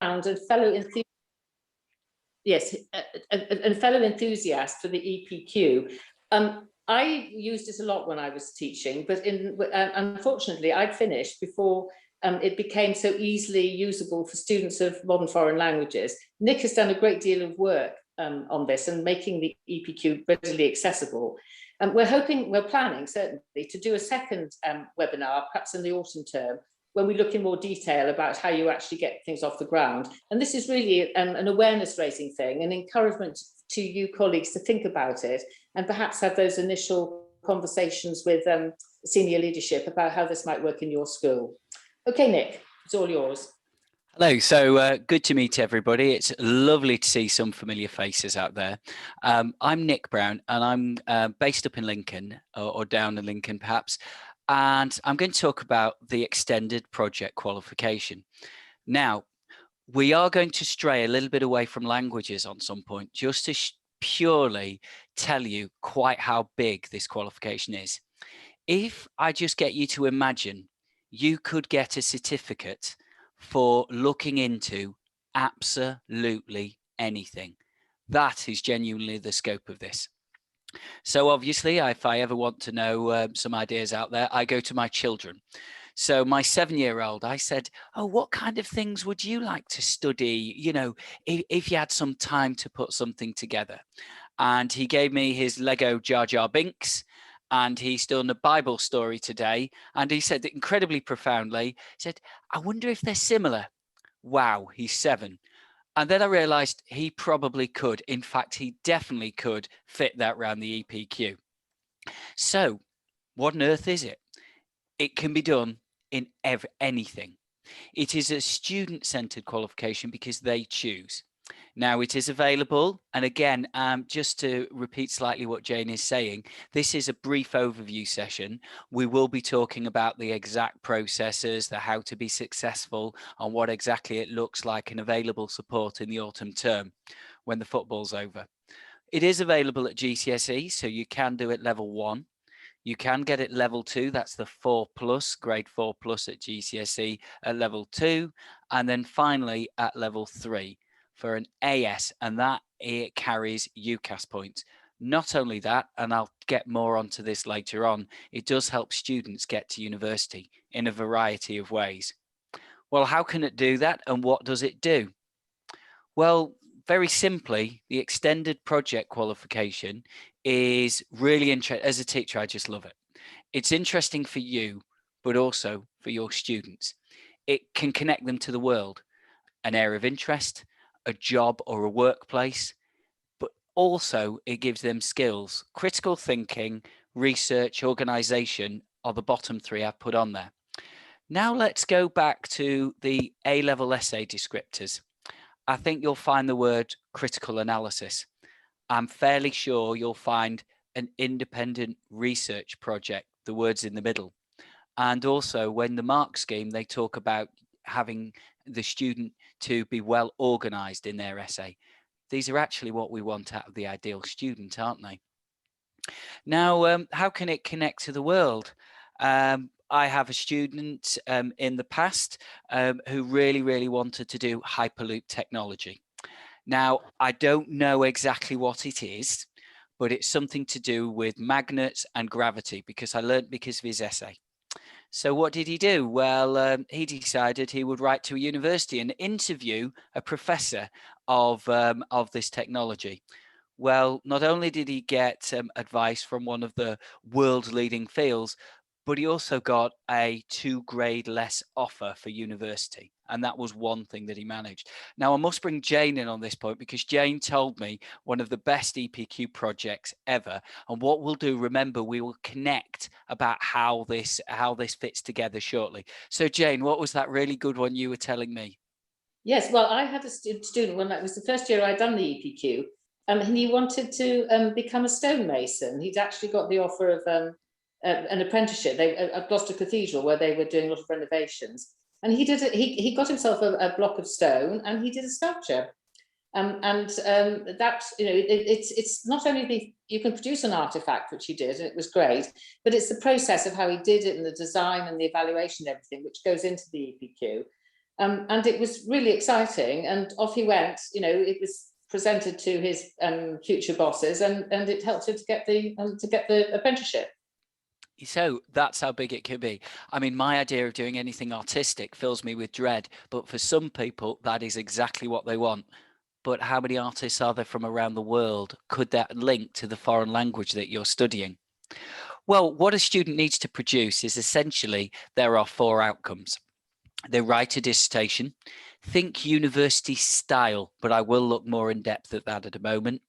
and fellow fellow enthusiast for the EPQ. I used it a lot when I was teaching, but unfortunately, I'd finished before it became so easily usable for students of modern foreign languages. Nick has done a great deal of work on this and making the EPQ readily accessible. We're planning certainly to do a second webinar, perhaps in the autumn term, when we look in more detail about how you actually get things off the ground. And this is really an awareness raising thing, an encouragement to you colleagues to think about it and perhaps have those initial conversations with senior leadership about how this might work in your school. Okay, Nick, it's all yours. Hello, so good to meet everybody. It's lovely to see some familiar faces out there. I'm Nick Brown and I'm based up in Lincoln or down in Lincoln perhaps. And I'm going to talk about the extended project qualification. Now, we are going to stray a little bit away from languages on some point, just to purely tell you quite how big this qualification is. If I just get you to imagine, you could get a certificate for looking into absolutely anything. That is genuinely the scope of this. So obviously, if I ever want to know some ideas out there, I go to my children. So my 7-year-old, I said, oh, what kind of things would you like to study? You know, if you had some time to put something together. And he gave me his Lego Jar Jar Binks, and he's done a Bible story today. And he said incredibly profoundly, said, I wonder if they're similar. Wow, he's 7. And then I realized he probably could. In fact, he definitely could fit that around the EPQ. So what on earth is it? It can be done in anything. It is a student-centered qualification because they choose. Now it is available, and again, just to repeat slightly what Jane is saying, this is a brief overview session. We will be talking about the exact processes, the how to be successful, and what exactly it looks like, and available support in the autumn term when the football's over. It is available at GCSE, so you can do it level 1. You can get it level 2, that's the 4+, grade 4+ at GCSE at level 2, and then finally at level 3 for an AS, and that it carries UCAS points. Not only that, and I'll get more onto this later on, it does help students get to university in a variety of ways. Well, how can it do that, and what does it do? Well, very simply, the extended project qualification is really interesting. As a teacher, I just love it. It's interesting for you, but also for your students. It can connect them to the world, an area of interest, a job or a workplace, but also it gives them skills. Critical thinking, research, organization are the bottom 3 I've put on there. Now let's go back to the A-level essay descriptors. I think you'll find the word critical analysis. I'm fairly sure you'll find an independent research project, the words in the middle. And also when the mark scheme, they talk about having the student to be well organized in their essay. These are actually what we want out of the ideal student, aren't they? Now, how can it connect to the world? I have a student in the past who really wanted to do Hyperloop technology. Now, I don't know exactly what it is, but it's something to do with magnets and gravity, because I learned because of his essay. So what did he do? Well, he decided he would write to a university and interview a professor of this technology. Well, not only did he get advice from one of the world's leading fields, but he also got a 2-grade less offer for university. And that was one thing that he managed. Now, I must bring Jane in on this point, because Jane told me one of the best EPQ projects ever. And what we'll do, remember, we will connect about how this fits together shortly. So Jane, what was that really good one you were telling me? Yes, well, I had a student when that was the first year I'd done the EPQ, and he wanted to become a stonemason. He'd actually got the offer of an apprenticeship at Gloucester Cathedral, where they were doing a lot of renovations. And he got himself a block of stone, and he did a sculpture. That, you know, it's not only you can produce an artifact, which he did, and it was great, but it's the process of how he did it, and the design and the evaluation and everything, which goes into the EPQ. And it was really exciting. And off he went. You know, it was presented to his future bosses, and it helped him to get the apprenticeship. So that's how big it could be. I mean, my idea of doing anything artistic fills me with dread, but for some people, that is exactly what they want. But how many artists are there from around the world? Could that link to the foreign language that you're studying? Well, what a student needs to produce is essentially there are 4 outcomes. They write a dissertation, think university style, but I will look more in depth at that at a moment.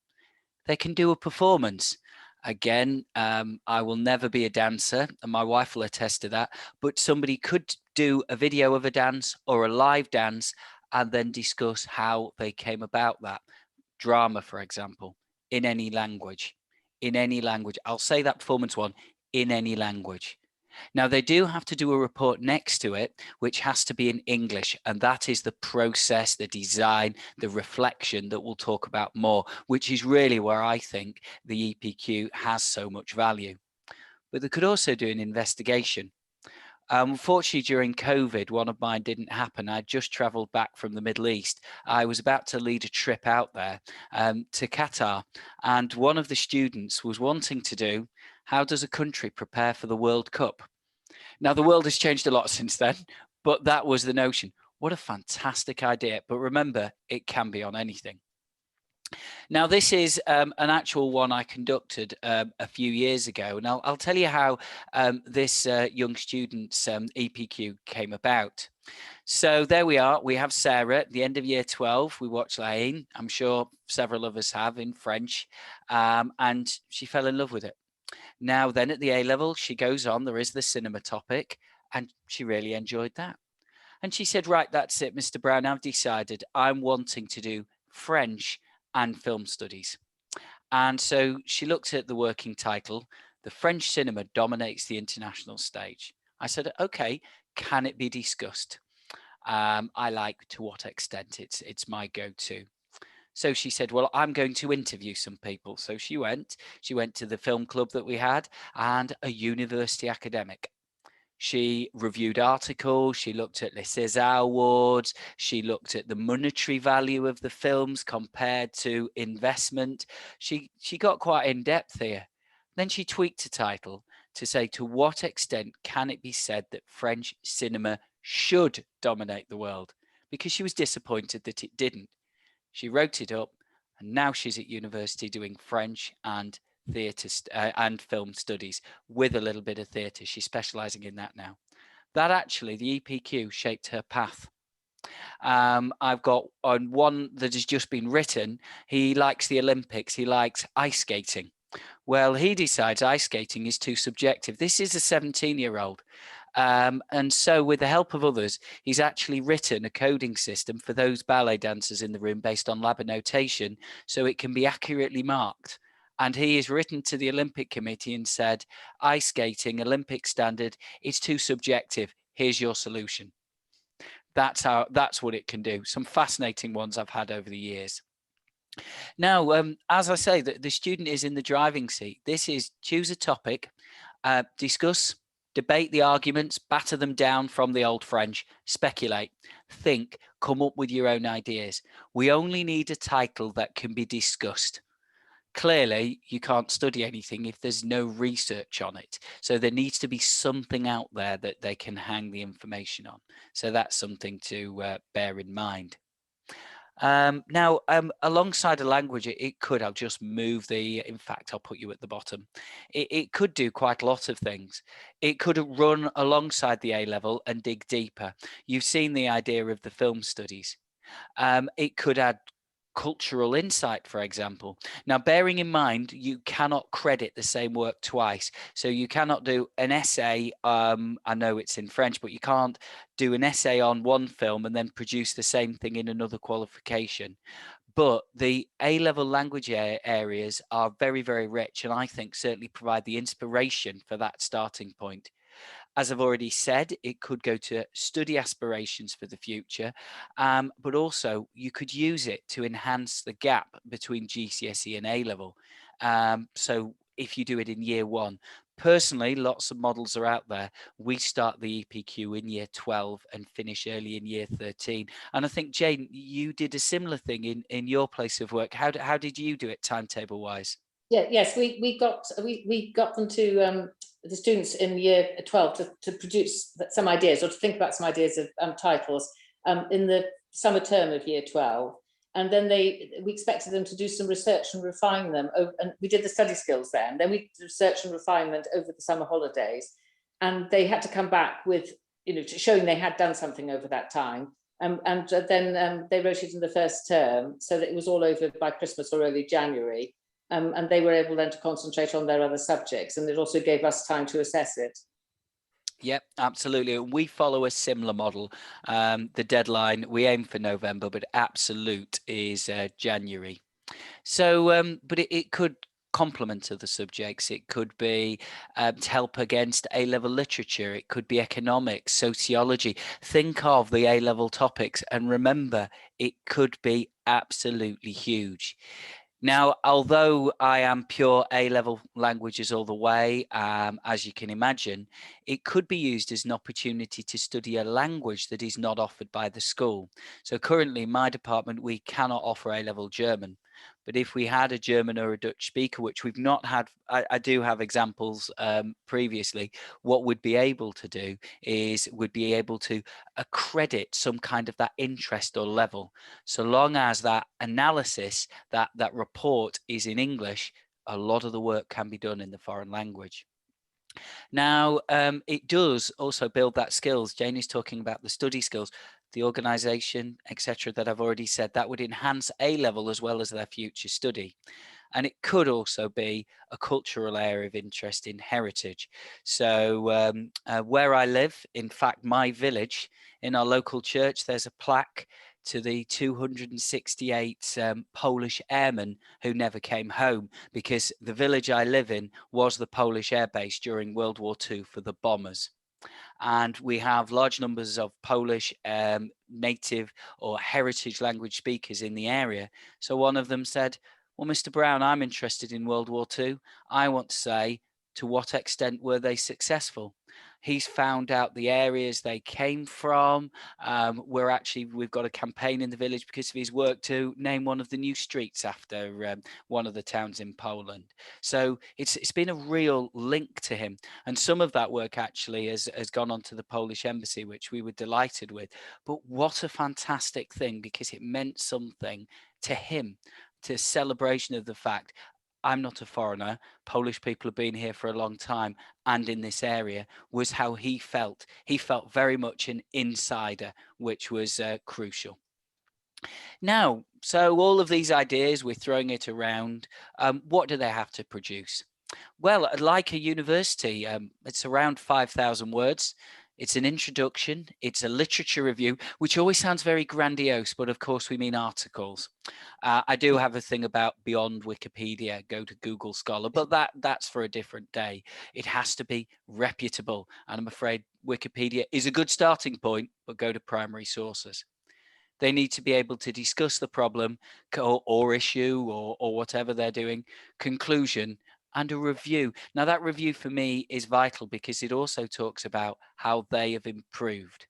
They can do a performance. Again, I will never be a dancer, and my wife will attest to that, but somebody could do a video of a dance or a live dance and then discuss how they came about that. Drama, for example, in any language. In any language. I'll say that performance one, in any language. Now, they do have to do a report next to it, which has to be in English. And that is the process, the design, the reflection that we'll talk about more, which is really where I think the EPQ has so much value. But they could also do an investigation. Unfortunately, during COVID, one of mine didn't happen. I just traveled back from the Middle East. I was about to lead a trip out there to Qatar. And one of the students was wanting to do, how does a country prepare for the World Cup? Now, the world has changed a lot since then, but that was the notion. What a fantastic idea. But remember, it can be on anything. Now, this is an actual one I conducted a few years ago, and I'll tell you how this young student's EPQ came about. So there we are. We have Sarah at the end of year 12. We watched Laine. I'm sure several of us have in French, and she fell in love with it. Now, then at the A level, she goes on. There is the cinema topic, and she really enjoyed that. And she said, right, that's it, Mr. Brown. I've decided I'm wanting to do French and film studies. And so she looked at the working title, The French Cinema Dominates the International Stage. I said, okay, can it be discussed? I like to what extent it's my go-to. So she said, well, I'm going to interview some people. So she went to the film club that we had and a university academic. She reviewed articles, she looked at Les César Awards, she looked at the monetary value of the films compared to investment. She got quite in depth here. Then she tweaked the title to say, to what extent can it be said that French cinema should dominate the world? Because she was disappointed that it didn't. She wrote it up, and now she's at university doing French and theatre and film studies with a little bit of theatre. She's specialising in that now. That actually, the EPQ shaped her path. I've got on one that has just been written. He likes the Olympics. He likes ice skating. Well, he decides ice skating is too subjective. This is a 17-year-old. And so with the help of others, he's actually written a coding system for those ballet dancers in the room based on Lab notation, so it can be accurately marked. And he has written to the Olympic Committee and said, ice skating, Olympic standard, it's too subjective. Here's your solution. That's what it can do. Some fascinating ones I've had over the years. Now, as I say, the student is in the driving seat. This is choose a topic, discuss, debate the arguments, batter them down from the old French, speculate, think, come up with your own ideas. We only need a title that can be discussed. Clearly, you can't study anything if there's no research on it. So there needs to be something out there that they can hang the information on. So that's something to bear in mind. Now, alongside a language, it could, I'll just move in fact, I'll put you at the bottom. It could do quite a lot of things. It could run alongside the A level and dig deeper. You've seen the idea of the film studies. It could add cultural insight, for example. Now, bearing in mind, you cannot credit the same work twice. So you cannot do an essay, I know it's in French, but you can't do an essay on one film and then produce the same thing in another qualification. But the A-level language areas are very, very rich, and I think certainly provide the inspiration for that starting point. As I've already said, it could go to study aspirations for the future, but also you could use it to enhance the gap between GCSE and A-level. So if you do it in year 1, Personally, lots of models are out there. We start the EPQ in year 12 and finish early in year 13. And I think, Jane, you did a similar thing in your place of work. How did you do it timetable wise? Yeah, yes, we got them to the students in year 12 to produce some ideas, or to think about some ideas of titles in the summer term of year 12. And then we expected them to do some research and refine them. And we did the study skills then. Then we did research and refinement over the summer holidays. And they had to come back with, showing they had done something over that time. And then they wrote it in the first term, so that it was all over by Christmas or early January. And they were able then to concentrate on their other subjects, and it also gave us time to assess it. Yep, absolutely. We follow a similar model. The deadline, we aim for November, but absolute is January. So, but it could complement other subjects. It could be to help against A-level literature. It could be economics, sociology. Think of the A-level topics and remember, it could be absolutely huge. Now, although I am pure A-level languages all the way, as you can imagine, it could be used as an opportunity to study a language that is not offered by the school. So currently in my department, we cannot offer A-level German. But if we had a German or a Dutch speaker, which we've not had, I do have examples previously, what we'd be able to do is we'd be able to accredit some kind of that interest or level. So long as that analysis, that report is in English, a lot of the work can be done in the foreign language. Now, it does also build that skills. Jane is talking about the study skills, the organisation, etc. that I've already said. That would enhance A-level as well as their future study. And it could also be a cultural area of interest in heritage. So where I live, in fact, my village, in our local church, there's a plaque to the 268 Polish airmen who never came home, because the village I live in was the Polish air base during World War II for the bombers. And we have large numbers of Polish native or heritage language speakers in the area. So one of them said, well, Mr. Brown, I'm interested in World War II. I want to say, to what extent were they successful? He's found out the areas they came from. We've got a campaign in the village because of his work to name one of the new streets after one of the towns in Poland. So it's been a real link to him. And some of that work actually has gone on to the Polish embassy, which we were delighted with. But what a fantastic thing, because it meant something to him, to celebration of the fact, I'm not a foreigner. Polish people have been here for a long time and in this area, was how he felt. He felt very much an insider, which was crucial. Now, so all of these ideas, we're throwing it around. What do they have to produce? Well, like a university, it's around 5,000 words. It's an introduction. It's a literature review, which always sounds very grandiose, but of course we mean articles. I do have a thing about beyond Wikipedia, go to Google Scholar, but that's for a different day. It has to be reputable. And I'm afraid Wikipedia is a good starting point, but go to primary sources. They need to be able to discuss the problem or issue or whatever they're doing, conclusion, and a review. Now, that review for me is vital because it also talks about how they have improved.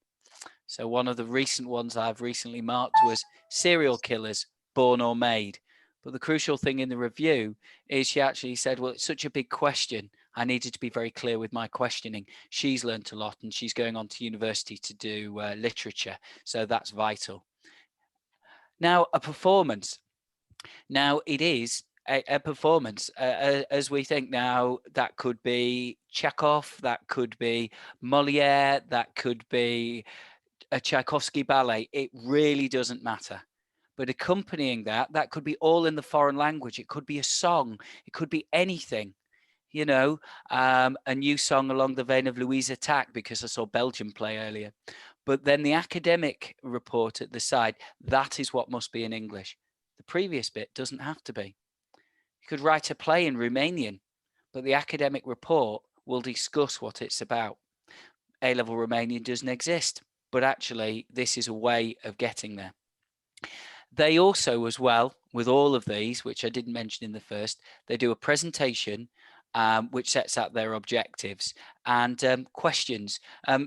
So one of the recent ones I've recently marked was serial killers, born or made. But the crucial thing in the review is she actually said, well, it's such a big question. I needed to be very clear with my questioning. She's learnt a lot and she's going on to university to do literature. So that's vital. Now, a performance. Now, it is a performance, as we think now. That could be Chekhov, that could be Molière, that could be a Tchaikovsky ballet. It really doesn't matter. But accompanying that could be all in the foreign language. It could be a song. It could be anything. A new song along the vein of Louise Attack, because I saw Belgium play earlier. But then the academic report at the side, that is what must be in English. The previous bit doesn't have to be. You could write a play in Romanian, but the academic report will discuss what it's about. A-level Romanian doesn't exist, but actually this is a way of getting there. They also, as well, with all of these, which I didn't mention in the first, they do a presentation which sets out their objectives and questions.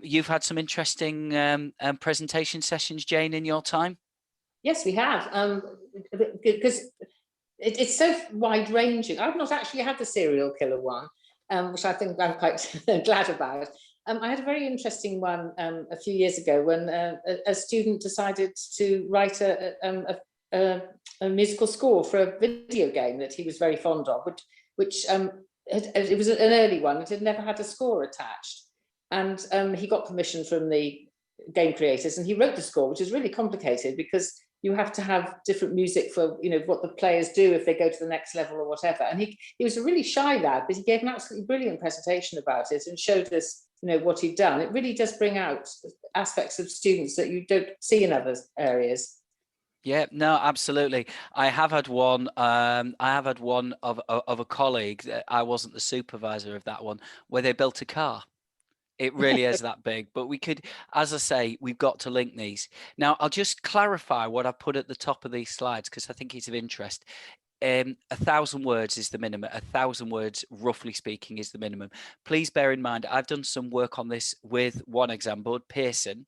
You've had some interesting presentation sessions, Jane, in your time? Yes, we have. Because it's so wide ranging. I've not actually had the serial killer one, which I think I'm quite glad about. I had a very interesting one a few years ago when a student decided to write a musical score for a video game that he was very fond of, which it was an early one. It had never had a score attached, and he got permission from the game creators, and he wrote the score, which is really complicated because you have to have different music for, you know, what the players do if they go to the next level or whatever. And he was a really shy lad, but he gave an absolutely brilliant presentation about it and showed us, you know, what he'd done. It really does bring out aspects of students that you don't see in other areas. Yeah, no, absolutely. I have had one. I have had one of a colleague that I wasn't the supervisor of that one, where they built a car. It really is that big, but we could, as I say, we've got to link these. Now, I'll just clarify what I put at the top of these slides because I think it's of interest. 1,000 words is the minimum. 1,000 words, roughly speaking, is the minimum. Please bear in mind, I've done some work on this with one exam board, Pearson,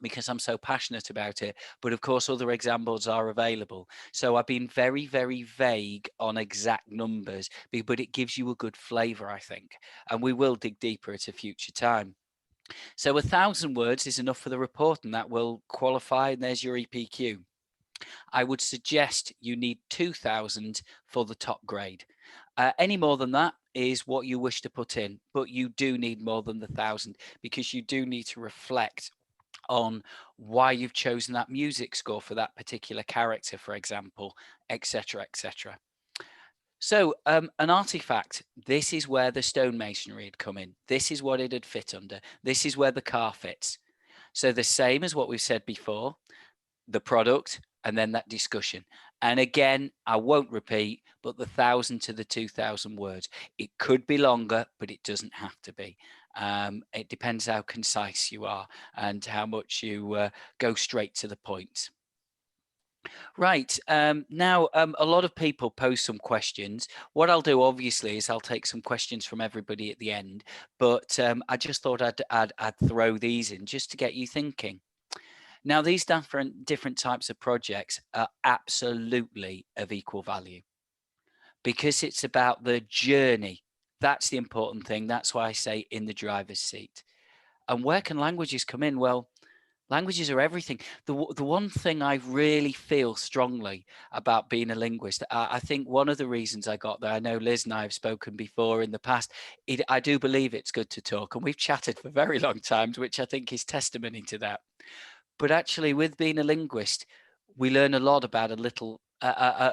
because I'm so passionate about it. But of course, other examples are available. So I've been very, very vague on exact numbers, but it gives you a good flavor, I think. And we will dig deeper at a future time. So 1,000 words is enough for the report, and that will qualify. And there's your EPQ. I would suggest you need 2,000 for the top grade. Any more than that is what you wish to put in, but you do need more than the 1,000 because you do need to reflect on why you've chosen that music score for that particular character, for example, etc., etc. So an artifact, this is where the stonemasonry had come in. This is what it had fit under. This is where the car fits. So the same as what we've said before, the product, and then that discussion. And again, I won't repeat, but the 1,000 to the 2,000 words. It could be longer, but it doesn't have to be. It depends how concise you are and how much you go straight to the point. Right. Now, a lot of people pose some questions. What I'll do, obviously, is I'll take some questions from everybody at the end. But I just thought I'd throw these in just to get you thinking. Now, these different types of projects are absolutely of equal value because it's about the journey. That's the important thing. That's why I say in the driver's seat. And where can languages come in? Well, languages are everything. The one thing I really feel strongly about being a linguist, I think one of the reasons I got there, I know Liz and I have spoken before in the past, I do believe it's good to talk. And we've chatted for very long times, which I think is testimony to that. But actually, with being a linguist, we learn a lot about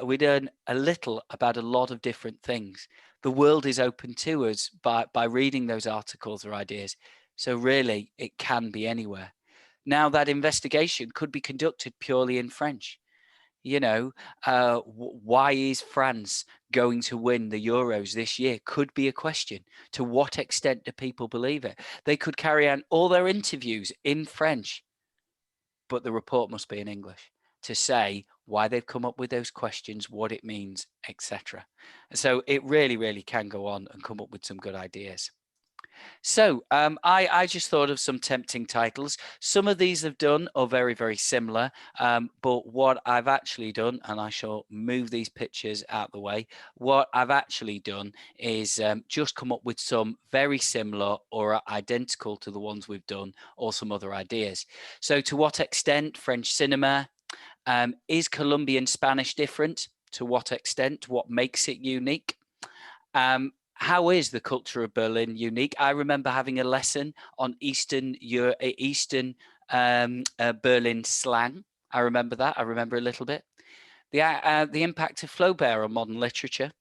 we learn a little about a lot of different things. The world is open to us by reading those articles or ideas. So really, it can be anywhere. Now, that investigation could be conducted purely in French. You know, why is France going to win the Euros this year? Could be a question. To what extent do people believe it? They could carry on all their interviews in French, but the report must be in English to say why they've come up with those questions, what it means, etc. So it really, really can go on and come up with some good ideas. So I just thought of some tempting titles. Some of these I've done are very, very similar. But what I've actually done, and I shall move these pictures out the way, what I've actually done is just come up with some very similar or identical to the ones we've done or some other ideas. So to what extent French cinema, is Colombian Spanish different? To what extent? What makes it unique? How is the culture of Berlin unique? I remember having a lesson on Eastern Berlin slang. I remember that. I remember a little bit. The impact of Flaubert on modern literature.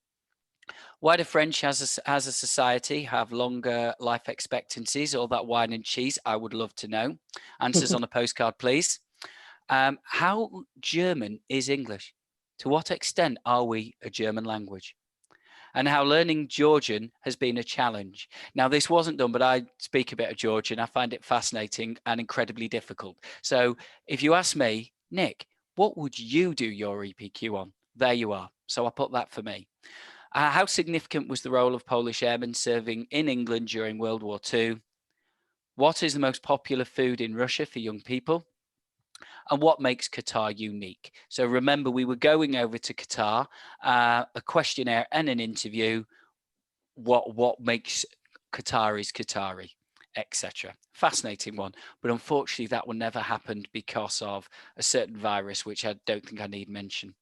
Why do French as a society have longer life expectancies? All that wine and cheese, I would love to know. Answers on a postcard, please. How German is English? To what extent are we a German language? And how learning Georgian has been a challenge. Now, this wasn't done, but I speak a bit of Georgian. I find it fascinating and incredibly difficult. So if you ask me, Nick, what would you do your EPQ on? There you are. So I put that for me. How significant was the role of Polish airmen serving in England during World War II? What is the most popular food in Russia for young people? And what makes Qatar unique? So remember, we were going over to Qatar, a questionnaire and an interview. What makes Qataris Qatari, etc. Fascinating one, but unfortunately that one never happened because of a certain virus, which I don't think I need mention.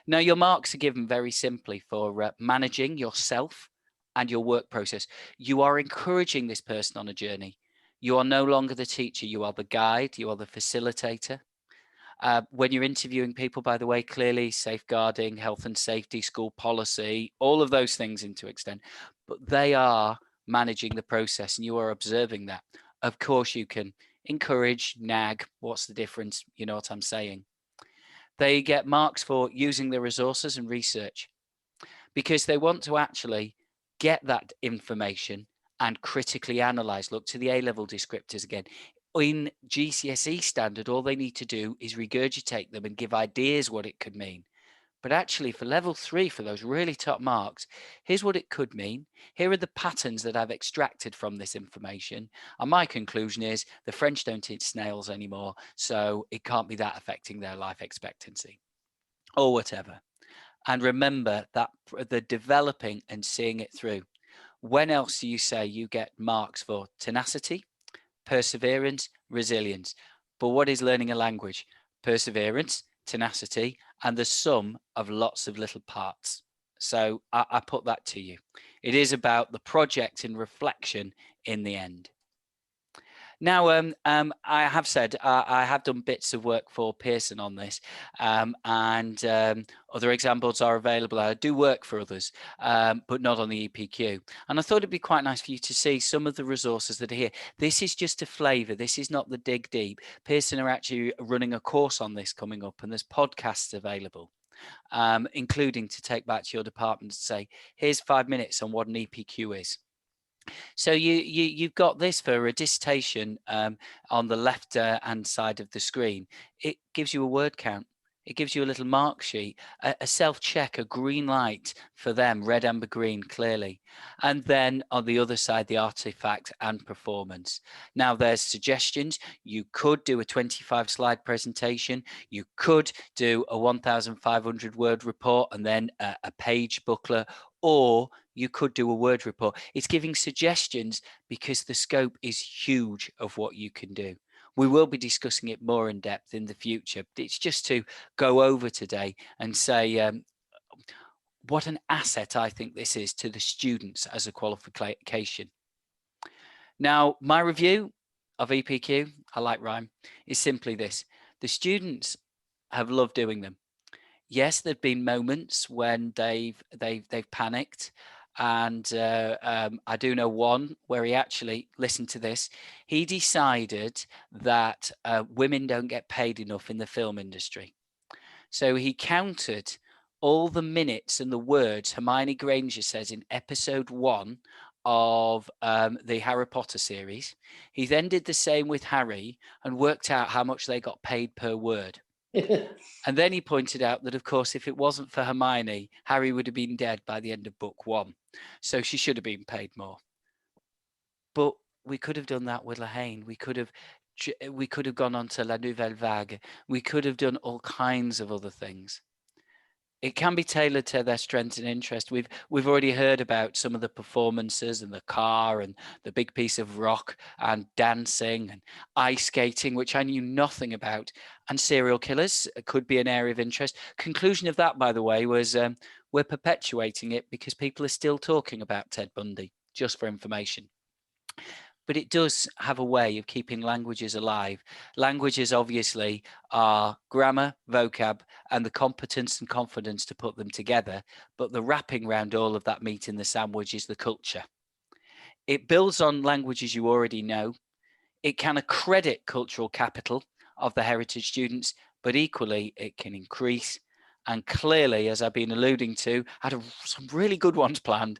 Now, your marks are given very simply for managing yourself and your work process. You are encouraging this person on a journey. You are no longer the teacher, you are the guide, you are the facilitator. When you're interviewing people, by the way, clearly safeguarding, health and safety, school policy, all of those things into extent, but they are managing the process and you are observing that. Of course, you can encourage, nag, what's the difference? You know what I'm saying. They get marks for using the resources and research because they want to actually get that information and critically analyze. Look to the A-level descriptors again. In GCSE standard, all they need to do is regurgitate them and give ideas what it could mean. But actually for level 3, for those really top marks, here's what it could mean. Here are the patterns that I've extracted from this information. And my conclusion is the French don't eat snails anymore, so it can't be that affecting their life expectancy or whatever. And remember that the developing and seeing it through. When else do you say you get marks for tenacity, perseverance, resilience? But what is learning a language? Perseverance, tenacity, and the sum of lots of little parts. So I put that to you. It is about the project and reflection in the end. Now, I have said I have done bits of work for Pearson on this, and other examples are available. I do work for others, but not on the EPQ. And I thought it'd be quite nice for you to see some of the resources that are here. This is just a flavour. This is not the dig deep. Pearson are actually running a course on this coming up, and there's podcasts available. Including to take back to your department to say, here's 5 minutes on what an EPQ is. So you've got this for a dissertation on the left hand side of the screen. It gives you a word count. It gives you a little mark sheet, a self-check, a green light for them, red, amber, green, clearly. And then on the other side, the artifact and performance. Now there's suggestions. You could do a 25-slide presentation. You could do a 1,500 word report and then a page booklet, or you could do a word report. It's giving suggestions because the scope is huge of what you can do. We will be discussing it more in depth in the future. But it's just to go over today and say what an asset I think this is to the students as a qualification. Now, my review of EPQ, I like rhyme, is simply this. The students have loved doing them. Yes, there've been moments when they've panicked, and I do know one where he actually listened to this. He decided that women don't get paid enough in the film industry, so he counted all the minutes and the words Hermione Granger says in episode 1 of the Harry Potter series. He then did the same with Harry and worked out how much they got paid per word. And then he pointed out that, of course, if it wasn't for Hermione, Harry would have been dead by the end of book 1. So she should have been paid more. But we could have done that with Lahane. We could have gone on to La Nouvelle Vague. We could have done all kinds of other things. It can be tailored to their strengths and interest. We've already heard about some of the performances and the car and the big piece of rock and dancing and ice skating, which I knew nothing about. And serial killers could be an area of interest. Conclusion of that, by the way, was we're perpetuating it because people are still talking about Ted Bundy, just for information. But it does have a way of keeping languages alive. Languages obviously are grammar, vocab, and the competence and confidence to put them together. But the wrapping around all of that meat in the sandwich is the culture. It builds on languages you already know. It can accredit cultural capital of the heritage students, but equally it can increase. And clearly, as I've been alluding to, I had some really good ones planned.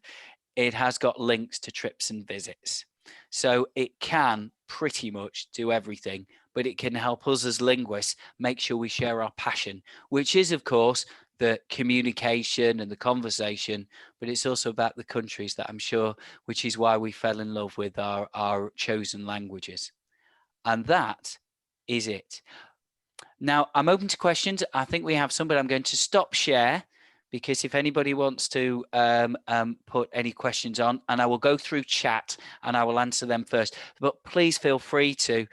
It has got links to trips and visits. So it can pretty much do everything, but it can help us as linguists make sure we share our passion, which is, of course, the communication and the conversation, but it's also about the countries that I'm sure, which is why we fell in love with our chosen languages. And that is it. Now, I'm open to questions. I think we have some, but I'm going to stop share because if anybody wants to put any questions on, and I will go through chat and I will answer them first. But please feel free to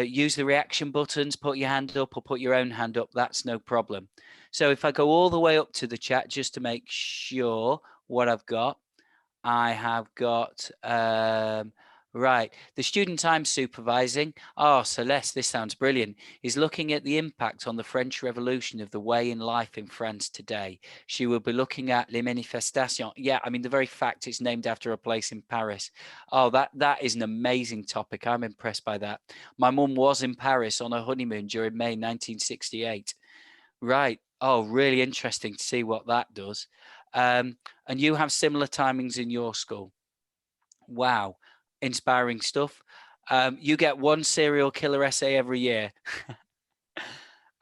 use the reaction buttons, put your hand up or put your own hand up. That's no problem. So if I go all the way up to the chat, just to make sure what I've got, I have got, right, the student I'm supervising, Celeste, this sounds brilliant, is looking at the impact on the French Revolution of the way in life in France today. She will be looking at Les Manifestations. Yeah, I mean, the very fact it's named after a place in Paris. Oh, that is an amazing topic. I'm impressed by that. My mum was in Paris on her honeymoon during May 1968. Right. Oh, really interesting to see what that does. And you have similar timings in your school. Wow. Inspiring stuff. You get one serial killer essay every year.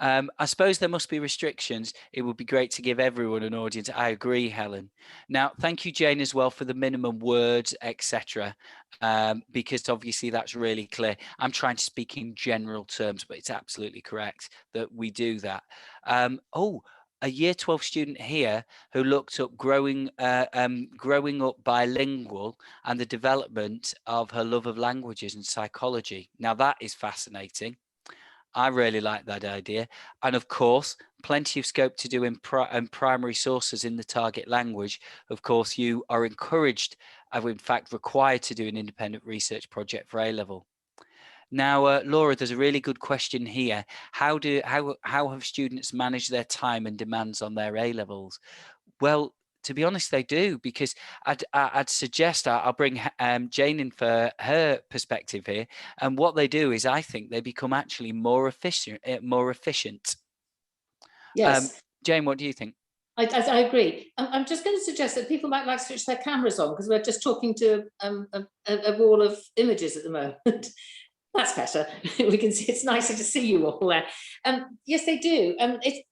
I suppose there must be restrictions. It would be great to give everyone an audience. I agree, Helen. Now, thank you, Jane, as well for the minimum words, etc. Because obviously that's really clear. I'm trying to speak in general terms, but it's absolutely correct that we do that. A year 12 student here who looked up growing up bilingual and the development of her love of languages and psychology. Now that is fascinating. I really like that idea. And of course, plenty of scope to do in primary sources in the target language. Of course, you are encouraged, in fact, required to do an independent research project for A-level. Now, Laura, there's a really good question here. How have students managed their time and demands on their A-levels? Well, to be honest, they do, because I'd suggest I'll bring Jane in for her perspective here. And what they do is, I think they become actually more efficient. Yes. Jane, what do you think? I agree. I'm just going to suggest that people might like to switch their cameras on because we're just talking to a wall of images at the moment. That's better. We can see. It's nicer to see you all there. Yes, they do. It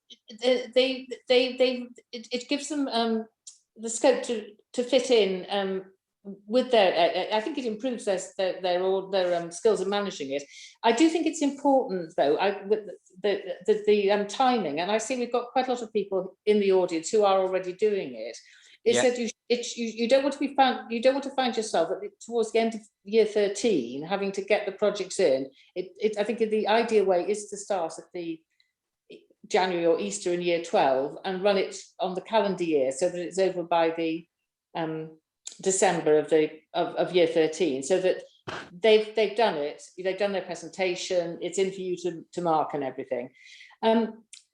gives them the scope to fit in with their. I think it improves their skills in managing it. I do think it's important, though, with the timing, and I see we've got quite a lot of people in the audience who are already doing it. Is that you don't want to be found, you don't want to find yourself towards the end of year 13 having to get the projects in. I think the ideal way is to start at the January or Easter in year 12 and run it on the calendar year so that it's over by the December of year 13, so that they've done it, they've done their presentation, it's in for you to mark and everything.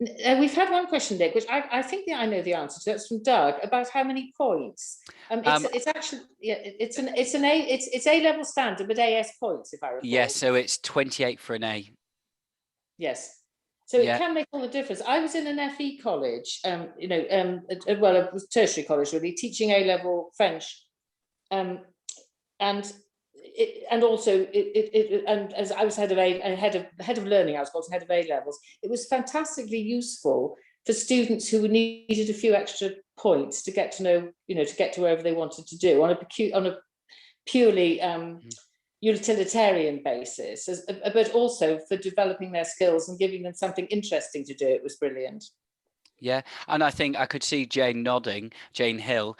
We've had one question, Nick, which I think that I know the answer to. That's from Doug, about how many points. It's actually, yeah, it's A-level standard, but AS points, if I recall. Yes, so it's 28 for an A. Yes, so it can make all the difference. I was in an FE college, well, it was tertiary college really, teaching A-level French, and also as I was head of learning, I was called head of A levels. It was fantastically useful for students who needed a few extra points to get to know, to get to wherever they wanted to do on a purely utilitarian basis, but also for developing their skills and giving them something interesting to do. It was brilliant. Yeah, and I think I could see Jane nodding, Jane Hill.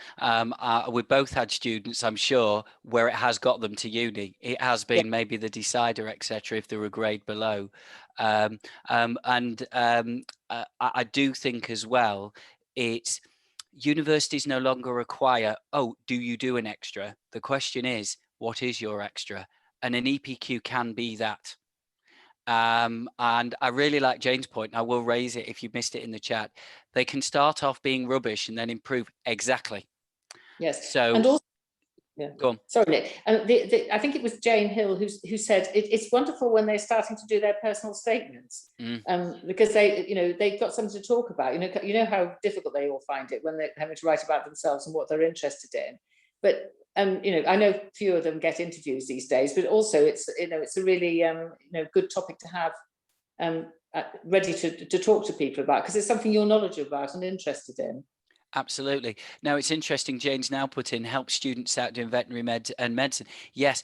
We both had students, I'm sure, where it has got them to uni. It has been maybe the decider, etc., if they're a grade below. I do think as well, universities no longer require, do you do an extra? The question is, what is your extra? And an EPQ can be that. And I really like Jane's point. I will raise it if you missed it in the chat. They can start off being rubbish and then improve. Exactly. Yes. So, and also, go on. Sorry, Nick. I think it was Jane Hill who said it's wonderful when they're starting to do their personal statements, because they've got something to talk about. You know how difficult they all find it when they're having to write about themselves and what they're interested in. But I know few of them get interviews these days, but also it's a really good topic to have ready to talk to people about, because it's something you're knowledgeable about and interested in. Absolutely. Now, it's interesting, Jane's now put in help students out doing veterinary and medicine. Yes,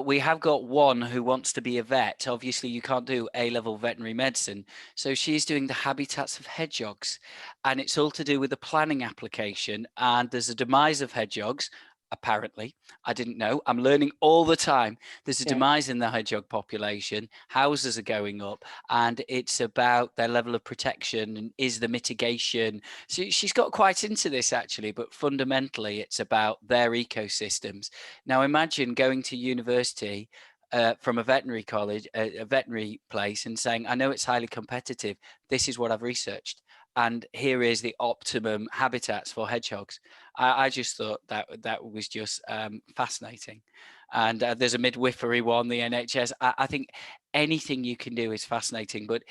we have got one who wants to be a vet. Obviously, you can't do A-level veterinary medicine. So she's doing the habitats of hedgehogs. And it's all to do with the planning application. And there's a demise of hedgehogs. Apparently, I didn't know. I'm learning all the time. There's a demise in the hedgehog population. Houses are going up, and it's about their level of protection and is the mitigation. So she's got quite into this actually, but fundamentally it's about their ecosystems. Now imagine going to university from a veterinary college, a veterinary place, and saying, I know it's highly competitive. This is what I've researched. And here is the optimum habitats for hedgehogs. I just thought that was just fascinating. And there's a midwifery one, the NHS. I think anything you can do is fascinating. But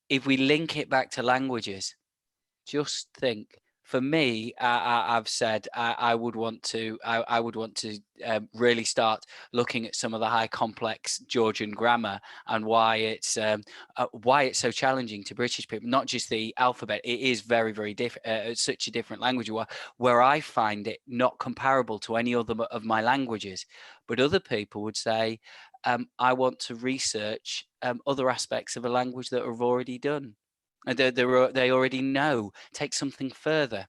if we link it back to languages, just think. For me, I've said I would want to really start looking at some of the high complex Georgian grammar and why it's so challenging to British people. Not just the alphabet; it is very, very different. Such a different language. Where I find it not comparable to any other of my languages, but other people would say, I want to research other aspects of a language that are already done. And they already know. Take something further.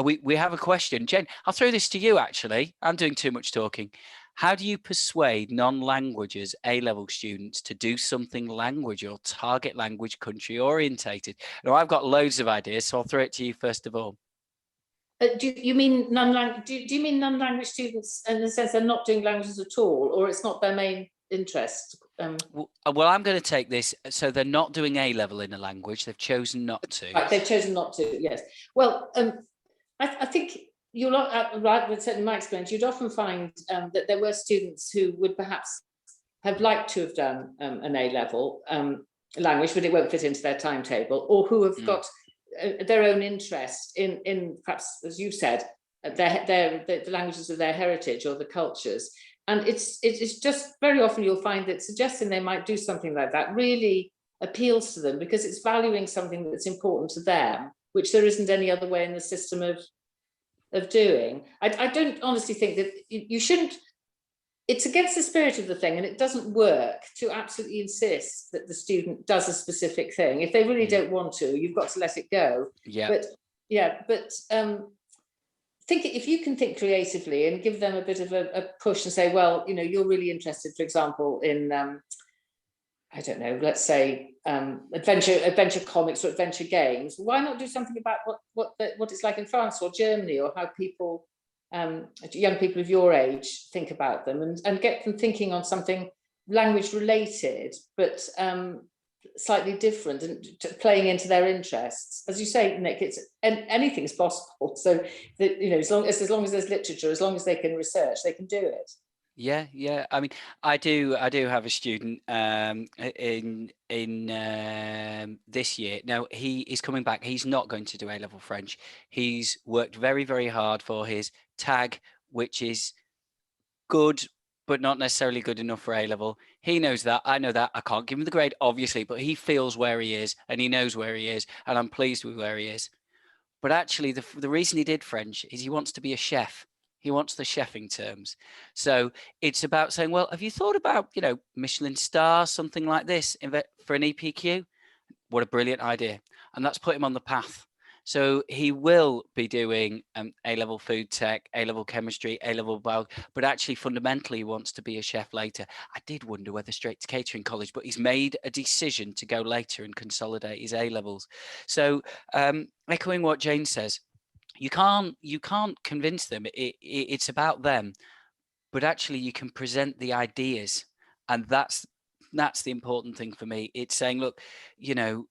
We have a question. Jen, I'll throw this to you, actually. I'm doing too much talking. How do you persuade non-languages A-level students to do something language or target language country orientated? Now, I've got loads of ideas, so I'll throw it to you first of all. Do you mean non-language? Do you mean non-language students in the sense they're not doing languages at all, or it's not their main interest? Well, I'm going to take this. So they're not doing A-level in a language. They've chosen not to. Right, they've chosen not to, yes. Well, I think you're not right, but certainly in my experience, you'd often find that there were students who would perhaps have liked to have done an A-level language, but it won't fit into their timetable, or who have got their own interest in perhaps, as you said, the languages of their heritage or the cultures. And it's just very often you'll find that suggesting they might do something like that really appeals to them, because it's valuing something that's important to them, which there isn't any other way in the system of doing. I don't honestly think that you shouldn't. It's against the spirit of the thing, and it doesn't work to absolutely insist that the student does a specific thing. If they really don't want to, you've got to let it go. Yeah. But think, if you can think creatively and give them a bit of a push and say, well, you know, you're really interested, for example, in I don't know, let's say adventure comics or adventure games. Why not do something about what it's like in France or Germany, or how people, young people of your age, think about them, and get them thinking on something language related, but slightly different, and playing into their interests. As you say, Nick, anything's possible. So that, you know, as long as there's literature, as long as they can research, they can do it. Yeah. I mean, I do have a student in this year. Now he is coming back. He's not going to do A-level French. He's worked very, very hard for his tag, which is good, but not necessarily good enough for A-level. He knows that. I know that. I can't give him the grade, obviously, but he feels where he is, and he knows where he is, and I'm pleased with where he is. But actually, the reason he did French is he wants to be a chef. He wants the chefing terms. So it's about saying, well, have you thought about, you know, Michelin star, something like this for an EPQ? What a brilliant idea. And that's put him on the path. So he will be doing A-level food tech, A-level chemistry, A-level bio, but actually fundamentally he wants to be a chef later. I did wonder whether straight to catering college, but he's made a decision to go later and consolidate his A-levels. So echoing what Jane says, you can't convince them. It's about them, but actually you can present the ideas, and that's the important thing for me. It's saying, look, you know,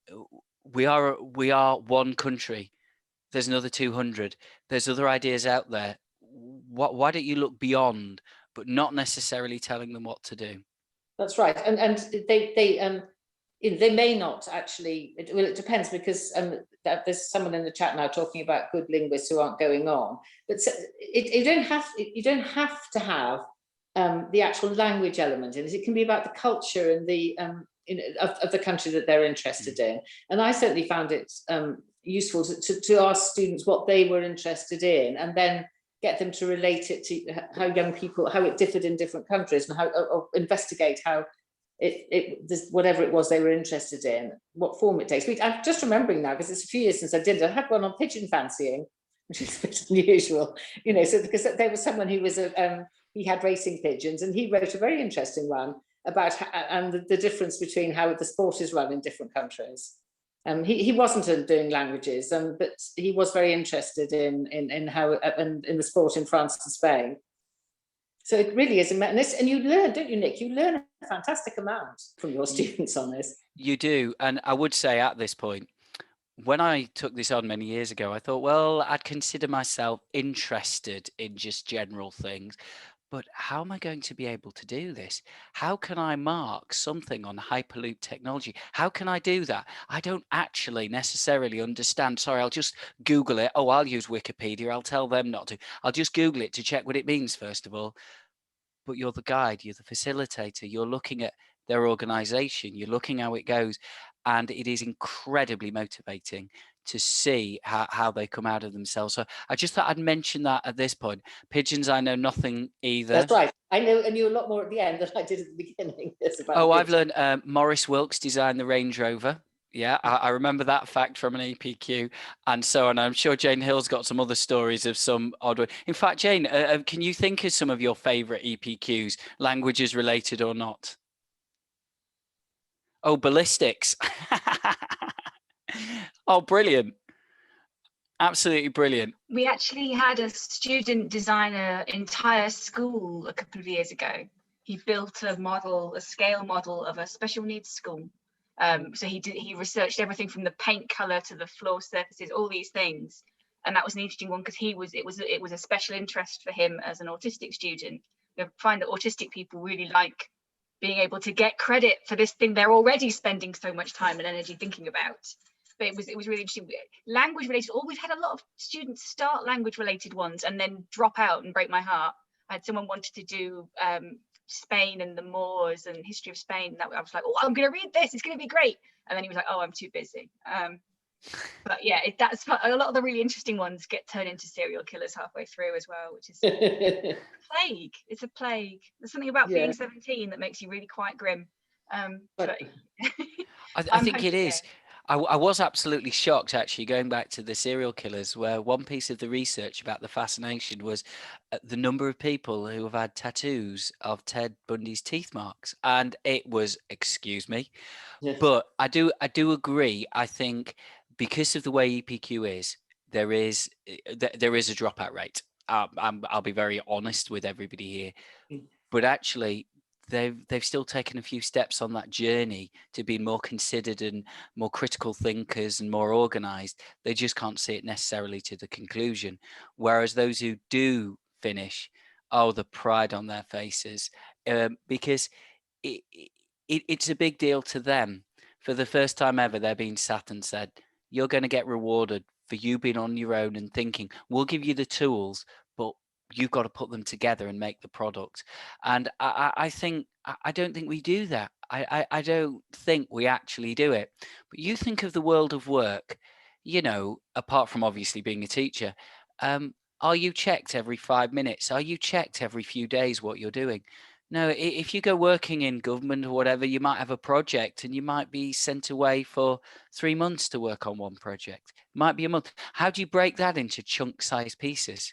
we are one country. There's another 200. There's other ideas out there. Why don't you look beyond, but not necessarily telling them what to do? That's right, and they may not actually. Well, it depends, because there's someone in the chat now talking about good linguists who aren't going on. But you don't have to have the actual language element in it. It can be about the culture and the of the country that they're interested in. And I certainly found it useful to ask students what they were interested in, and then get them to relate it to how young people, how it differed in different countries, and how, or investigate how whatever it was they were interested in, what form it takes. I'm just remembering now, because it's a few years since I did it. I had one on pigeon fancying, which is a bit unusual, you know, so because there was someone who was he had racing pigeons, and he wrote a very interesting one about the difference between how the sport is run in different countries. He wasn't doing languages, but he was very interested in how in the sport in France and Spain. So it really is, and you learn, don't you, Nick? You learn a fantastic amount from your students on this. You do, and I would say at this point, when I took this on many years ago, I thought, well, I'd consider myself interested in just general things. But how am I going to be able to do this? How can I mark something on Hyperloop technology? How can I do that? I don't actually necessarily understand. Sorry, I'll just Google it. Oh, I'll use Wikipedia. I'll tell them not to. I'll just Google it to check what it means, first of all. But you're the guide, you're the facilitator, you're looking at their organization, you're looking how it goes. And it is incredibly motivating to see how they come out of themselves. So I just thought I'd mention that at this point. Pigeons, I know nothing either. That's right. I knew a lot more at the end than I did at the beginning. I've learned Maurice Wilkes designed the Range Rover. Yeah, I remember that fact from an EPQ, and so on. I'm sure Jane Hill's got some other stories of some odd way. In fact, Jane, can you think of some of your favourite EPQs, languages related or not? Oh, ballistics. Oh, brilliant. Absolutely brilliant. We actually had a student design an entire school a couple of years ago. He built a model, a scale model of a special needs school. So he researched everything from the paint color to the floor surfaces, all these things. And that was an interesting one because it was a special interest for him as an autistic student. You find that autistic people really like being able to get credit for this thing they're already spending so much time and energy thinking about. But it was really interesting. Language related, we've had a lot of students start language related ones and then drop out and break my heart. I had someone wanted to do Spain and the Moors and history of Spain. I was like, oh, I'm going to read this. It's going to be great. And then he was like, oh, I'm too busy. But yeah, that's a lot of the really interesting ones get turned into serial killers halfway through as well, which is a plague. It's a plague. There's something about being 17 that makes you really quite grim. But I think it is. I was absolutely shocked, actually, going back to the serial killers, where one piece of the research about the fascination was the number of people who have had tattoos of Ted Bundy's teeth marks. And it was, excuse me. Yes. But I do agree. I think because of the way EPQ is, there is a dropout rate. I'll be very honest with everybody here. But actually, they've still taken a few steps on that journey to be more considered and more critical thinkers and more organized. They just can't see it necessarily to the conclusion. Whereas those who do finish, the pride on their faces, because it's a big deal to them. For the first time ever, they're being sat and said, you're going to get rewarded for you being on your own and thinking. We'll give you the tools, but you've got to put them together and make the product. And I don't think we do that. I don't think we actually do it. But you think of the world of work, apart from obviously being a teacher, are you checked every 5 minutes? Are you checked every few days what you're doing? No, if you go working in government or whatever, you might have a project and you might be sent away for 3 months to work on one project. It might be a month. How do you break that into chunk-sized pieces?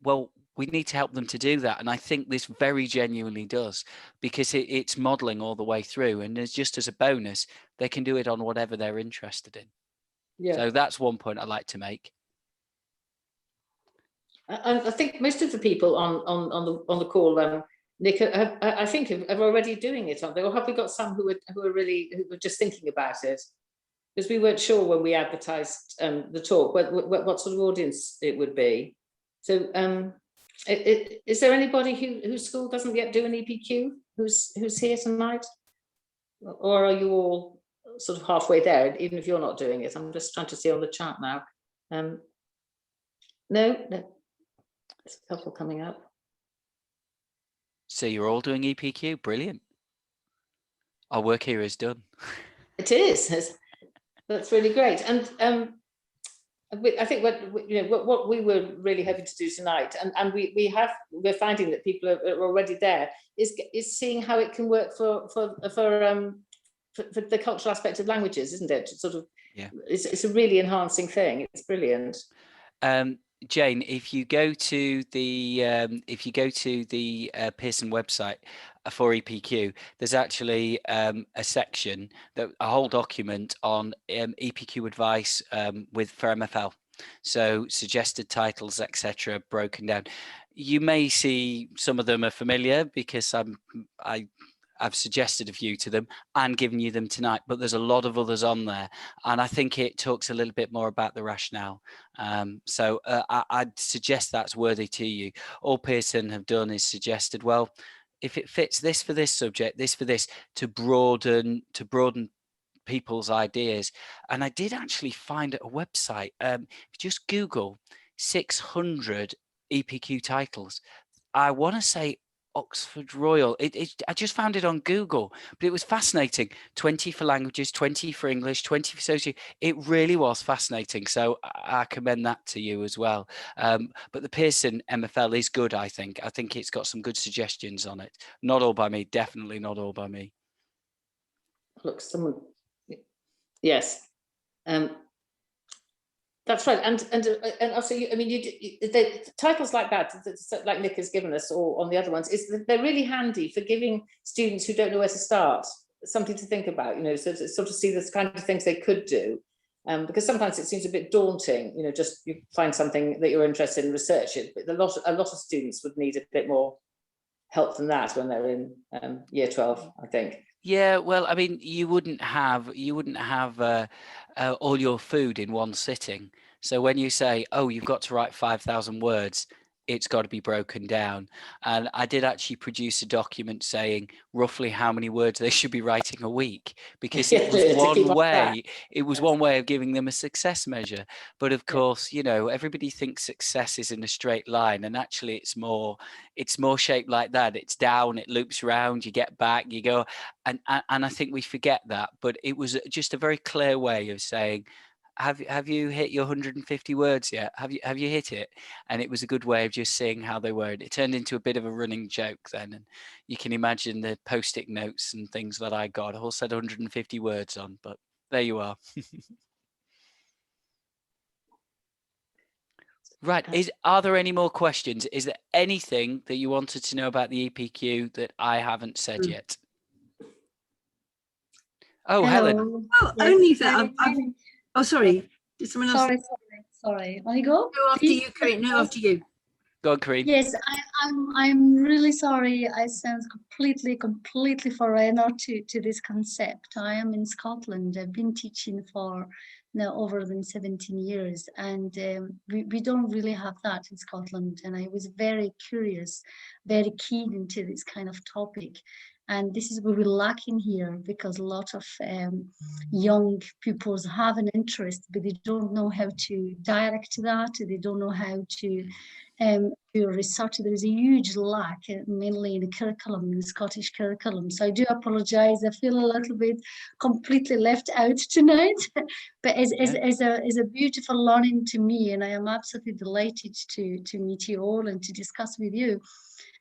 Well, we need to help them to do that. And I think this very genuinely does, because it's modeling all the way through. And just as a bonus, they can do it on whatever they're interested in. Yeah. So that's one point I like to make. I think most of the people on the call, Nick, I think are already doing it, aren't they? Or have we got some who are just thinking about it? Because we weren't sure when we advertised the talk what sort of audience it would be. So is there anybody whose school doesn't yet do an EPQ who's here tonight? Or are you all sort of halfway there, even if you're not doing it? I'm just trying to see on the chat now. No, there's a couple coming up. So you're all doing EPQ, brilliant. Our work here is done. It is. That's really great. And I think what we were really hoping to do tonight, and we're finding that people are already there, is seeing how it can work for the cultural aspect of languages, isn't it? Sort of, yeah. It's a really enhancing thing. It's brilliant. Jane, if you go to the Pearson website for EPQ, there's actually a section, a whole document on EPQ advice for MFL. So suggested titles, etc., broken down. You may see some of them are familiar because I've suggested a few to them and given you them tonight, but there's a lot of others on there. And I think it talks a little bit more about the rationale. So I'd suggest that's worthy to you. All Pearson have done is suggested, well, if it fits this for this subject, this for this, to broaden people's ideas. And I did actually find a website, just Google 600 EPQ titles. I want to say Oxford Royal. I just found it on Google, but it was fascinating. 20 for languages, 20 for English, 20 for sociology. It really was fascinating. So I commend that to you as well. But the Pearson MFL is good, I think. I think it's got some good suggestions on it. Not all by me, definitely not all by me. Look, someone, yes. That's right, and also, the titles like that, like Nick has given us, or on the other ones, they're really handy for giving students who don't know where to start something to think about. So to sort of see the kind of things they could do, because sometimes it seems a bit daunting. Just you find something that you're interested in, research it. But a lot of students would need a bit more help than that when they're in year 12, I think. Yeah, well, I mean, you wouldn't have all your food in one sitting. So when you say, oh, you've got to write 5,000 words, it's got to be broken down. And I did actually produce a document saying roughly how many words they should be writing a week, because it was one way of giving them a success measure. But of course, everybody thinks success is in a straight line, and actually it's more shaped like that. It's down, it loops around, you get back, you go, and I think we forget that. But it was just a very clear way of saying, have you hit your 150 words yet? Have you hit it? And it was a good way of just seeing how they were. And it turned into a bit of a running joke then. And you can imagine the post-it notes and things that I got all said 150 words on, but there you are. Right. Are there any more questions? Is there anything that you wanted to know about the EPQ that I haven't said yet? Oh, Hello. Helen. Oh, yes. Only that. Oh, sorry. Did someone else? Sorry. Want to go? No, after you, Corinne. No, after you. Go on, Corinne. Yes, I'm really sorry. I sound completely foreigner to this concept. I am in Scotland. I've been teaching for now over than 17 years, and we don't really have that in Scotland. And I was very curious, very keen into this kind of topic. And this is what we're lacking here, because a lot of young pupils have an interest, but they don't know how to direct that. They don't know how to research. There is a huge lack, mainly in the curriculum, in the Scottish curriculum. So I do apologise. I feel a little bit completely left out tonight, but it's a beautiful learning to me, and I am absolutely delighted to meet you all and to discuss with you.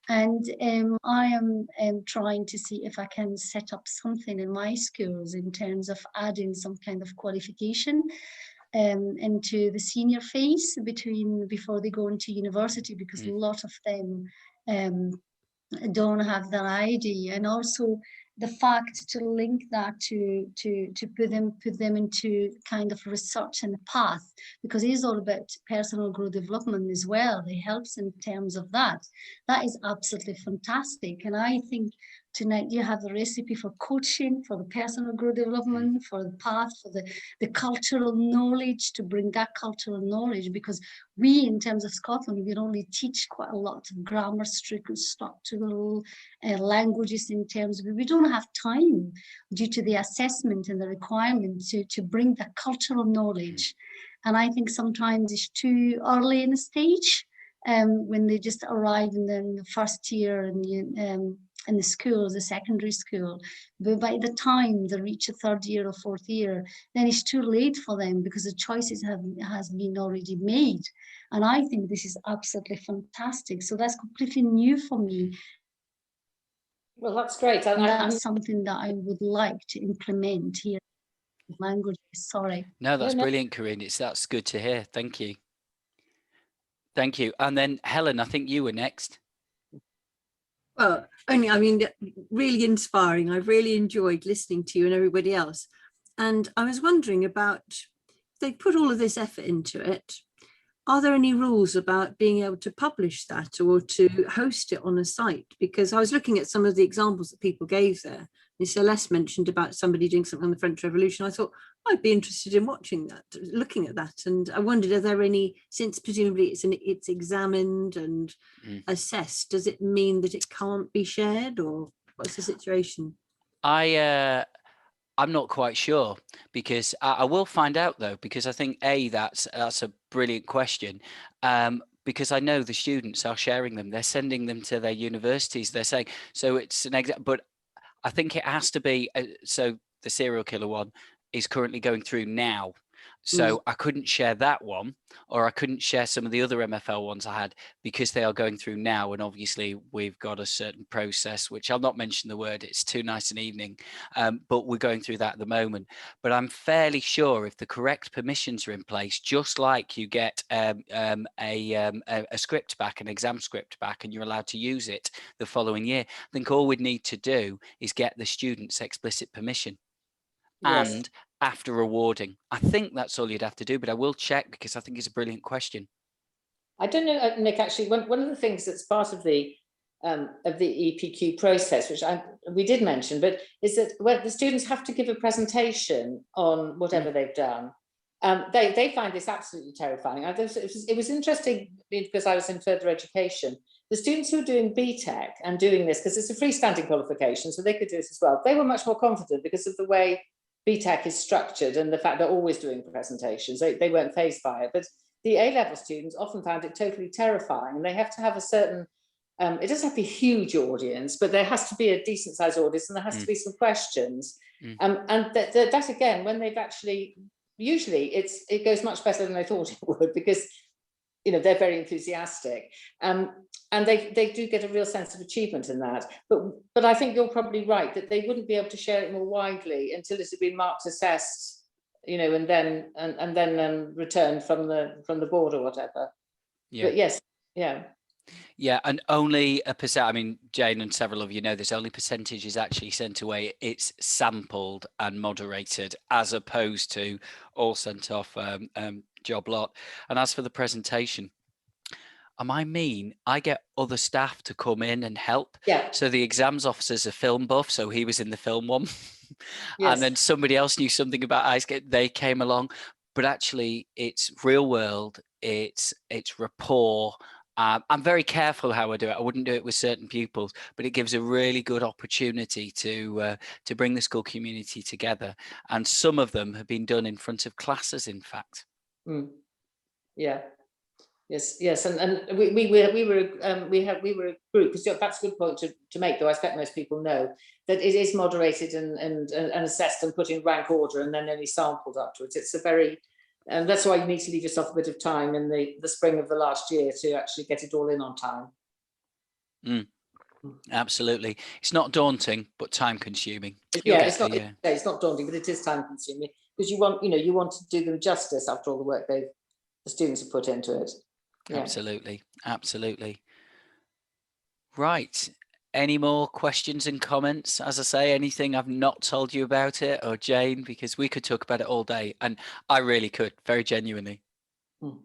And I am trying to see if I can set up something in my schools in terms of adding some kind of qualification into the senior phase before they go into university, because a lot of them don't have that idea. And also the fact to link that to put them into kind of research and path, because it is all about personal growth development as well. It helps in terms of that. That is absolutely fantastic. And I think tonight you have the recipe for coaching, for the personal growth development, for the path, for the cultural knowledge, to bring that cultural knowledge, because we, in terms of Scotland, we only teach quite a lot of grammar, structural languages, in terms of, we don't have time due to the assessment and the requirement to bring that cultural knowledge. And I think sometimes it's too early in the stage when they just arrive in the first year and in the school, the secondary school. But by the time they reach a third year or fourth year, then it's too late for them because the choices has been already made. And I think this is absolutely fantastic. So that's completely new for me. Well, that's great. And that's something that I would like to implement here in language. Sorry. No, that's No. brilliant, Corinne. That's good to hear. Thank you. Thank you. And then Helen, I think you were next. Well, I mean, really inspiring. I've really enjoyed listening to you and everybody else. And I was wondering about, they put all of this effort into it. Are there any rules about being able to publish that or to host it on a site? Because I was looking at some of the examples that people gave there. And Celeste mentioned about somebody doing something on the French Revolution. I thought I'd be interested in watching that, looking at that. And I wondered, are there any, since presumably it's examined and assessed, does it mean that it can't be shared, or what's the situation? I'm not quite sure, because I will find out though, because I think that's a brilliant question. Because I know the students are sharing them, they're sending them to their universities, they're saying, so it's an exam, but I think it has to be, so the serial killer one is currently going through now. So I couldn't share that one, or I couldn't share some of the other MFL ones I had because they are going through now. And obviously we've got a certain process, which I'll not mention the word, it's too nice an evening, but we're going through that at the moment. But I'm fairly sure if the correct permissions are in place, just like you get a script back, an exam script back, and you're allowed to use it the following year, I think all we'd need to do is get the students' explicit permission. Yes. And after awarding, I think that's all you'd have to do, but I will check because I think it's a brilliant question. I don't know, Nick, actually, one of the things that's part of the EPQ process, which we did mention, but is that when the students have to give a presentation on whatever they've done, they find this absolutely terrifying. It was interesting because I was in further education. The students who are doing BTEC and doing this, because it's a freestanding qualification, so they could do it as well, they were much more confident because of the way BTEC is structured and the fact they're always doing presentations. They weren't fazed by it. But the A-level students often found it totally terrifying. And they have to have a certain, it doesn't have to be a huge audience, but there has to be a decent sized audience and there has to be some questions. And that again, when they've actually, usually it goes much better than they thought it would, because they're very enthusiastic, and they do get a real sense of achievement in that. But I think you're probably right that they wouldn't be able to share it more widely until it had been marked, assessed, and then returned from the board or whatever. Yeah. But yes, yeah. Yeah, and only a percent. I mean, Jane and several of you know this. Only percentage is actually sent away. It's sampled and moderated, as opposed to all sent off job lot. And as for the presentation, I get other staff to come in and help. Yeah. So the exams officer's a film buff, so he was in the film one. Yes. And then somebody else knew something about ice skate. They came along, but actually, it's real world. It's rapport. I'm very careful how I do it. I wouldn't do it with certain pupils, but it gives a really good opportunity to bring the school community together. And some of them have been done in front of classes, in fact. Yeah. Yes, and we were a group, because that's a good point to make, though I expect most people know that it is moderated and assessed and put in rank order and then only sampled afterwards. It's a very, and that's why you need to leave yourself a bit of time in the spring of the last year to actually get it all in on time. Absolutely, it's not daunting, but time consuming. It's not daunting, but it is time consuming, because you want to do them justice after all the work the students have put into it. Yeah. Absolutely. Right. Any more questions and comments? As I say, anything I've not told you about it, or Jane, because we could talk about it all day, and I really could, very genuinely. Oh,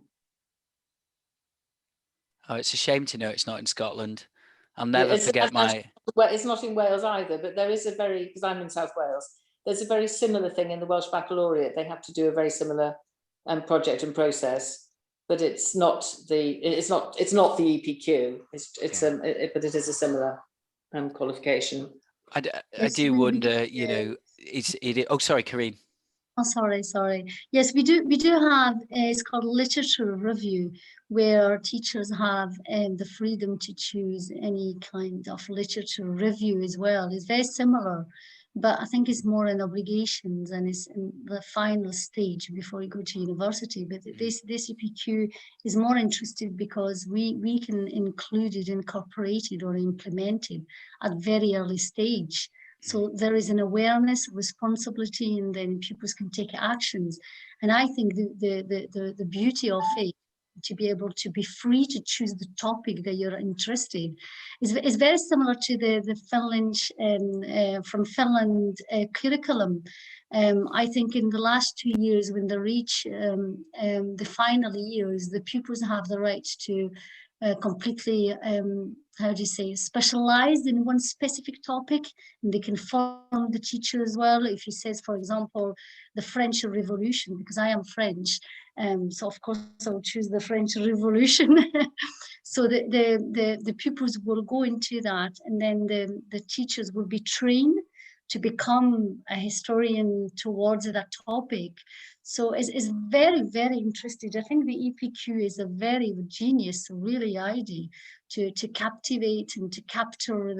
it's a shame to know it's not in Scotland. I'll never forget it's not in Wales either, but there is because I'm in South Wales, there's a very similar thing in the Welsh Baccalaureate. They have to do a very similar project and process. But it's not the EPQ. But it is a similar qualification. I do wonder, oh, sorry, Karine. Oh, sorry. Yes, we do have, it's called literature review, where teachers have the freedom to choose any kind of literature review as well. It's very similar, but I think it's more an obligations and it's in the final stage before you go to university. But this EPQ is more interesting because we can include it, incorporate it or implement it at very early stage. So there is an awareness, responsibility, and then pupils can take actions. And I think the beauty of it, to be able to be free to choose the topic that you're interested is very similar to the Finland from Finland curriculum. I think in the last 2 years, when they reach the final years, the pupils have the right to completely, how do you say, specialized in one specific topic, and they can form the teacher as well. If he says, for example, the French Revolution, because I am French, so of course I'll choose the French Revolution. So the pupils will go into that, and then the teachers will be trained to become a historian towards that topic. So it's very, very interesting. I think the EPQ is a very genius, really idea to captivate and to capture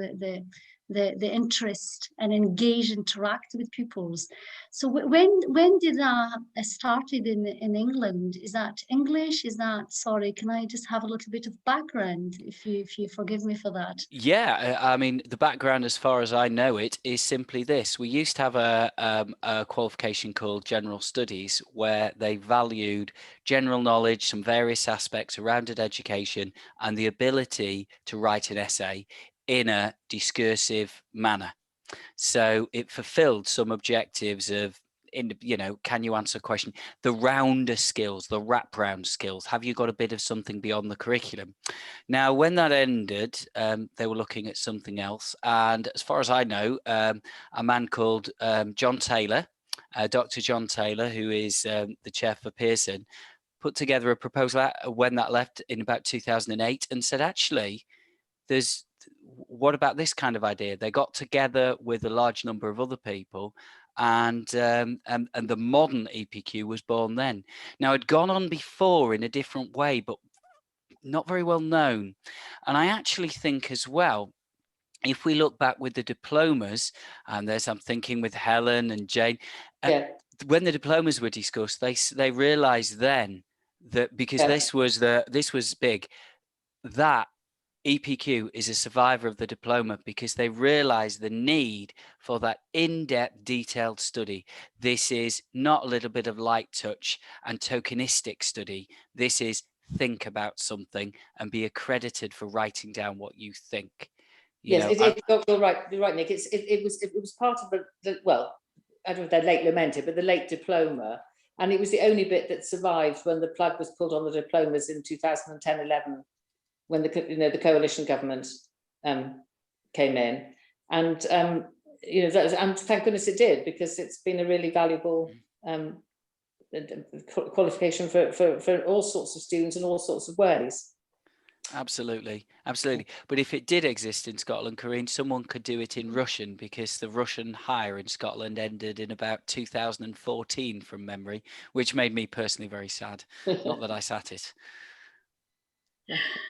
the interest and engage, interact with pupils. So when did that started in England? Is that English? Is that, sorry, can I just have a little bit of background, if you forgive me for that? Yeah, I mean, the background, as far as I know it, is simply this. We used to have a qualification called General Studies, where they valued general knowledge, some various aspects around education, and the ability to write an essay in a discursive manner. So it fulfilled some objectives of, can you answer a question? The rounder skills, the wraparound skills. Have you got a bit of something beyond the curriculum? Now, when that ended, they were looking at something else. And as far as I know, a man called John Taylor, Dr. John Taylor, who is the chair for Pearson, put together a proposal when that left in about 2008 and said, actually, what about this kind of idea? They got together with a large number of other people, and the modern EPQ was born then. Now, it'd gone on before in a different way, but not very well known. And I actually think as well, if we look back with the diplomas, and I'm thinking with Helen and Jane, when the diplomas were discussed, they realised then that because this was big, that EPQ is a survivor of the diploma, because they realised the need for that in-depth, detailed study. This is not a little bit of light touch and tokenistic study. This is think about something and be accredited for writing down what you think. You're right, Nick. It was part of the well, I don't know if they're late lamented, but the late diploma, and it was the only bit that survived when the plug was pulled on the diplomas in 2010-11. When the coalition government came in, and and thank goodness it did, because it's been a really valuable qualification for all sorts of students in all sorts of ways. Absolutely. But if it did exist in Scotland, Corinne, someone could do it in Russian, because the Russian hire in Scotland ended in about 2014 from memory, which made me personally very sad. Not that I sat it.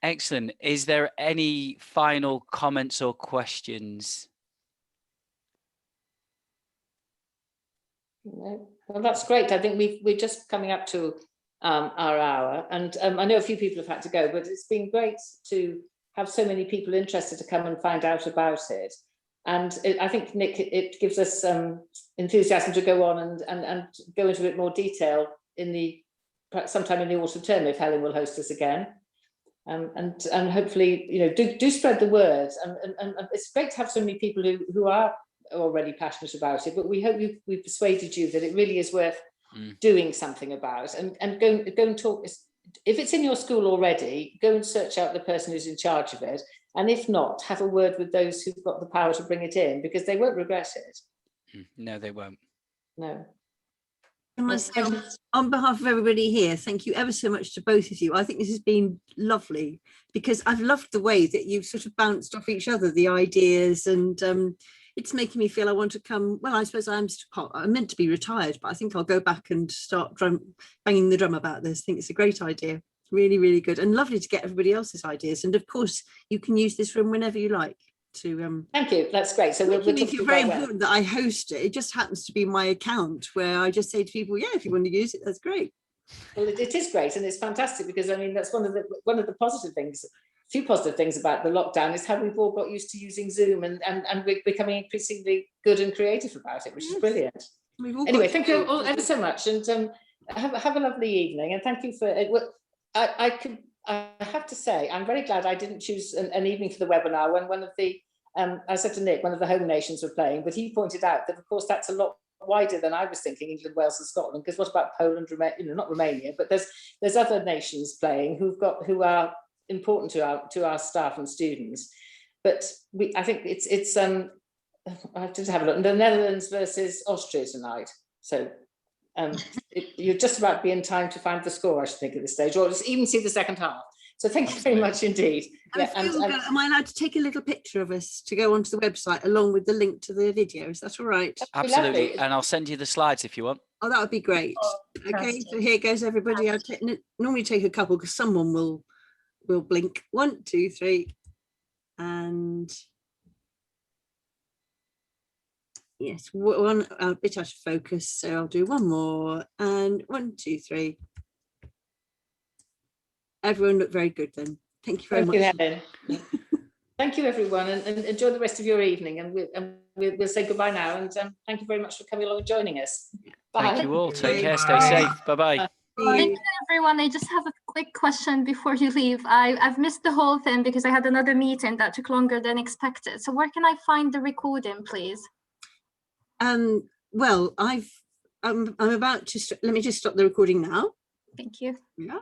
Excellent. Is there any final comments or questions? No. Well, that's great. I think we're just coming up to our hour, and I know a few people have had to go, but it's been great to have so many people interested to come and find out about it. And I think, Nick, it gives us some enthusiasm to go on and go into a bit more detail sometime in the autumn term, if Helen will host us again. And hopefully, do spread the word. And it's great to have so many people who are already passionate about it. But we hope we've persuaded you that it really is worth doing something about. And go and talk. If it's in your school already, go and search out the person who's in charge of it. And if not, have a word with those who've got the power to bring it in, because they won't regret it. No, they won't. No. On behalf of everybody here, thank you ever so much to both of you. I think this has been lovely, because I've loved the way that you've sort of bounced off each other, the ideas, and it's making me feel I want to come. Well, I suppose I'm meant to be retired, but I think I'll go back and start banging the drum about this. I think it's a great idea. Really, really good, and lovely to get everybody else's ideas. And of course, you can use this room whenever you like. Thank you. That's great. So we'll make it very important that I host it. It just happens to be my account where I just say to people, yeah, if you want to use it, that's great. Well, it is great, and it's fantastic, because I mean that's one of the positive things. A few positive things about the lockdown is how we've all got used to using Zoom, and we're becoming increasingly good and creative about it, which is brilliant. Anyway, thank you all ever so much, and have a lovely evening, and thank you for it. I have to say, I'm very glad I didn't choose an evening for the webinar when one of the, I said to Nick, one of the home nations were playing, but he pointed out that, of course, that's a lot wider than I was thinking, England, Wales and Scotland, because what about Poland, not Romania, but there's other nations playing who are important to our staff and students. But I think it's I have to have a look, the Netherlands versus Austria tonight. So you're just about be in time to find the score, I should think, at this stage, or just even see the second half. So thank you very much indeed. Yeah, am I allowed to take a little picture of us to go onto the website along with the link to the video? Is that all right? Absolutely. And I'll send you the slides if you want. Oh, that would be great. Okay, so here goes everybody. I normally take a couple because someone will blink. 1, 2, 3, and yes, one a bit out of focus, so I'll do one more, and 1, 2, 3. Everyone looked very good then. Thank you very much. Helen. Thank you, everyone, and enjoy the rest of your evening. And we'll say goodbye now. And thank you very much for coming along and joining us. Bye. Thank you all. Take care. Stay safe. Bye-bye. Thank you, everyone. I just have a quick question before you leave. I've missed the whole thing because I had another meeting that took longer than expected. So where can I find the recording, please? Well, I'm about to. Let me just stop the recording now. Thank you. Yeah.